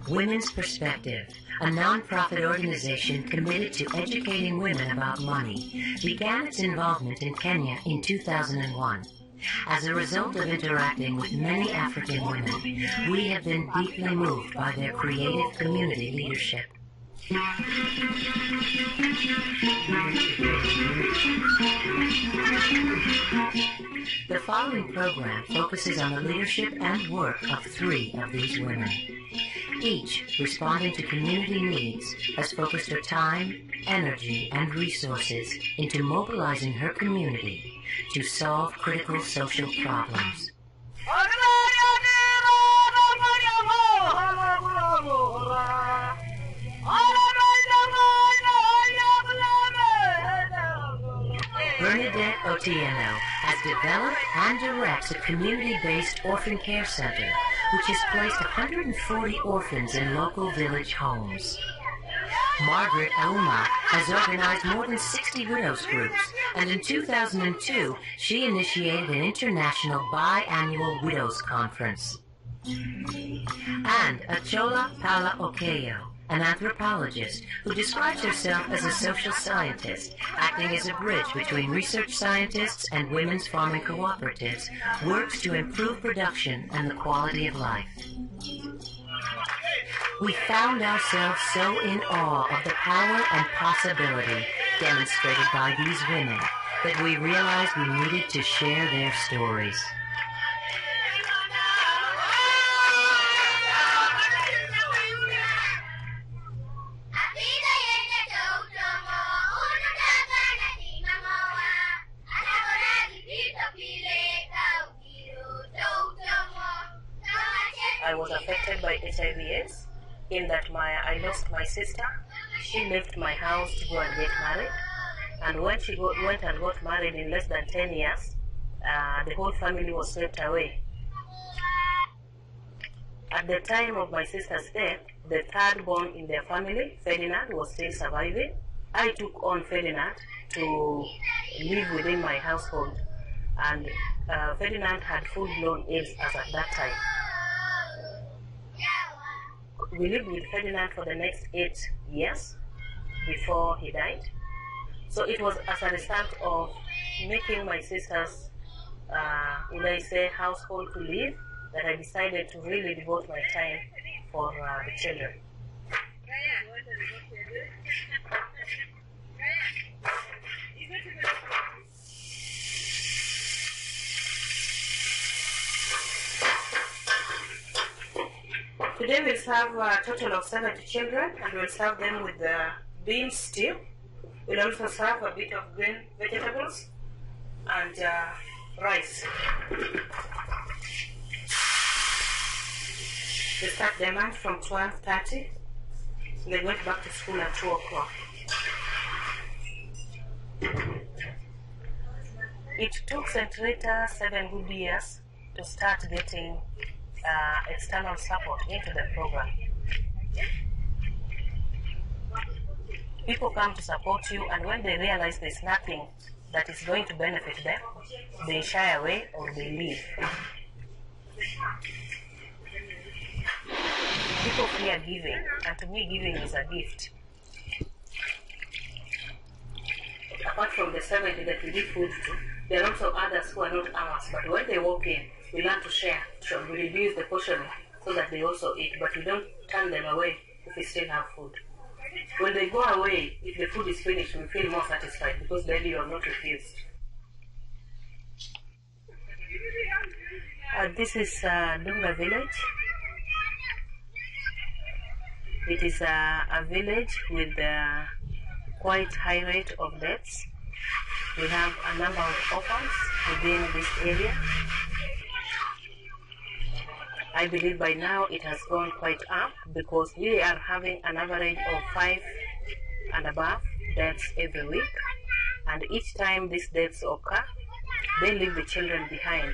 Women's Perspective, a non-profit organization committed to educating women about money, began its involvement in Kenya in 2001. As a result of interacting with many African women, we have been deeply moved by their creative community leadership. The following program focuses on the leadership and work of 3 of these women. Each, responding to community needs, has focused her time, energy, and resources into mobilizing her community to solve critical social problems. Bernadette Otieno has developed and directs a community-based orphan care center, which has placed 140 orphans in local village homes. Margaret Auma has organized more than 60 widows groups, and in 2002, she initiated an international biannual widows conference. And Achola Pala Okeyo, an anthropologist who describes herself as a social scientist, acting as a bridge between research scientists and women's farming cooperatives, works to improve production and the quality of life. We found ourselves so in awe of the power and possibility demonstrated by these women that we realized we needed to share their stories. I was affected by HIV/AIDS in that I lost my sister. She left my house to go and get married, and when she went and got married in less than 10 years, the whole family was swept away. At the time of my sister's death, the 3rd born in their family, Ferdinand, was still surviving. I took on Ferdinand to live within my household, and Ferdinand had full-blown AIDS as at that time. We lived with Ferdinand for the next 8 years before he died. So it was as a result of making my sister's, household to live, that I decided to really devote my time for the children. Today we'll serve a total of 70 children, and we'll serve them with the bean stew. We'll also serve a bit of green vegetables and rice. We start the lunch from 12:30. They went back to school at 2 o'clock. It took St. Rita 7 good years to start getting external support into the program. People come to support you, and when they realize there's nothing that is going to benefit them, they shy away or they leave. People fear giving, and to me giving is a gift. Apart from the 70 that we give food to, there are also others who are not ours, but when they walk in, we learn to share, so we reduce the portioning so that they also eat, but we don't turn them away if we still have food. When they go away, if the food is finished, we feel more satisfied because then you are not refused. This is Dunga village. It is a village with quite high rate of deaths. We have a number of orphans within this area. I believe by now it has gone quite up because we are having an average of 5 and above deaths every week. And each time these deaths occur, they leave the children behind.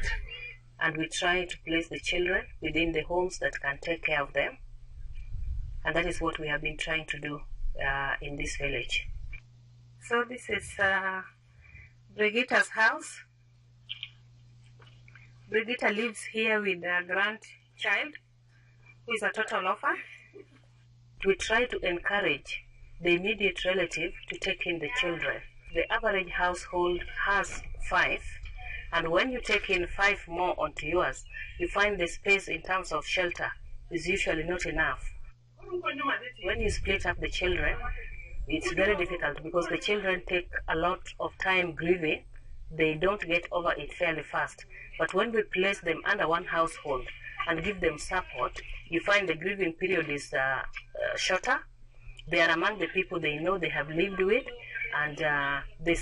And we try to place the children within the homes that can take care of them. And that is what we have been trying to do in this village. So this is Brigitta's house. Brigitta lives here with a grandchild who is a total orphan. we try to encourage the immediate relative to take in the children. The average household has 5, and when you take in 5 more onto yours, you find the space in terms of shelter is usually not enough. When you split up the children, it's very difficult because the children take a lot of time grieving. They don't get over it fairly fast. But when we place them under one household and give them support, you find the grieving period is shorter. They are among the people they know, they have lived with, and they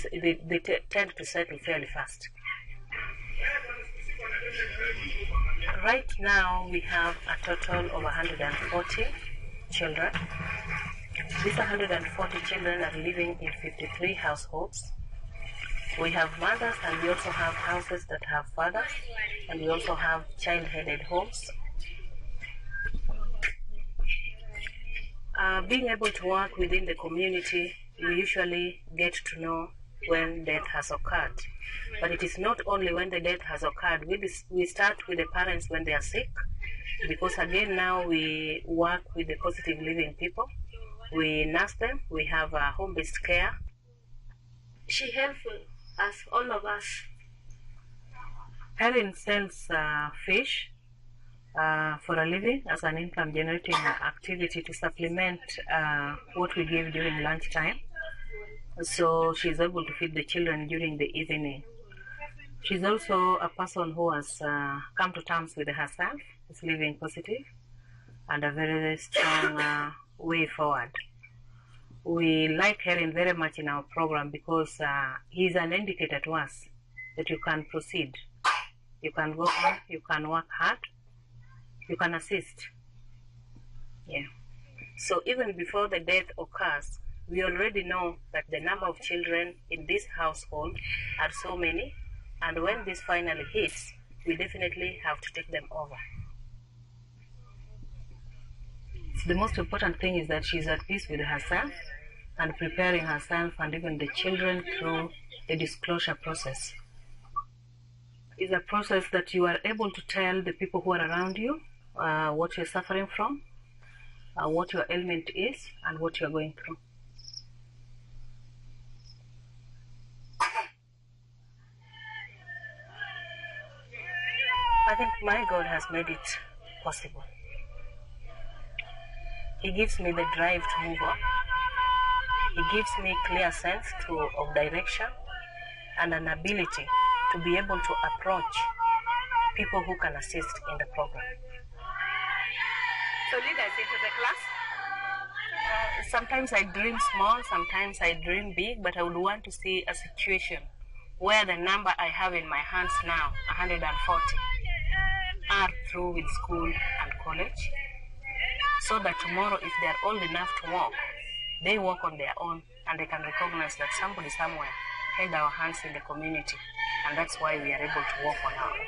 tend to settle fairly fast. Right now, we have a total of 140 children. These 140 children are living in 53 households. We have mothers, and we also have houses that have fathers, and we also have child-headed homes. Being able to work within the community, we usually get to know when death has occurred. But it is not only when the death has occurred. We start with the parents when they are sick, because again now we work with the positive living people. We nurse them. We have home-based care. She helps us, all of us. Erin sells fish for a living as an income-generating activity to supplement what we give during lunchtime. So she's able to feed the children during the evening. She's also a person who has come to terms with herself, is living positive, and a very strong way forward. We like Erin very much in our program because he's an indicator to us that you can proceed, you can go on, you can work hard, you can assist. Yeah. So even before the death occurs, we already know that the number of children in this household are so many, and when this finally hits, we definitely have to take them over. The most important thing is that she's at peace with herself and preparing herself and even the children through the disclosure process. It's a process that you are able to tell the people who are around you what you're suffering from, what your ailment is, and what you're going through. I think my God has made it possible. He gives me the drive to move on. He gives me clear sense of direction and an ability to be able to approach people who can assist in the program. So lead us into the class. Sometimes I dream small, sometimes I dream big, but I would want to see a situation where the number I have in my hands now, 140, are through with school and college, so that tomorrow, if they are old enough to walk, they walk on their own and they can recognize that somebody somewhere held our hands in the community, and that's why we are able to walk on our own.